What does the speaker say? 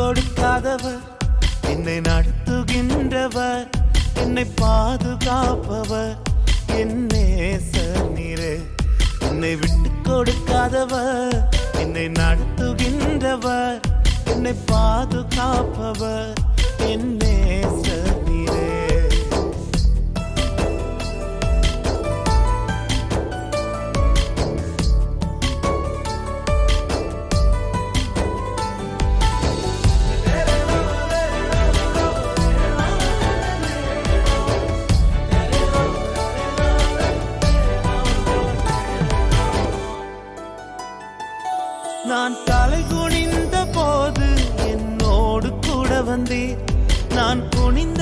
கொடுக்காதவர், என்னை நடத்துகின்றவர், என்னை பாதுகாப்பவர், என் நேசர் நீரே. என்னை விட்டு கொடுக்காதவர், என்னை நடத்துகின்றவர், என்னை பாதுகாப்பவர், என் நேசர் நீரே. நான் தலை குனிந்த போது என்னோடு கூட வந்தீர். நான் குனிந்த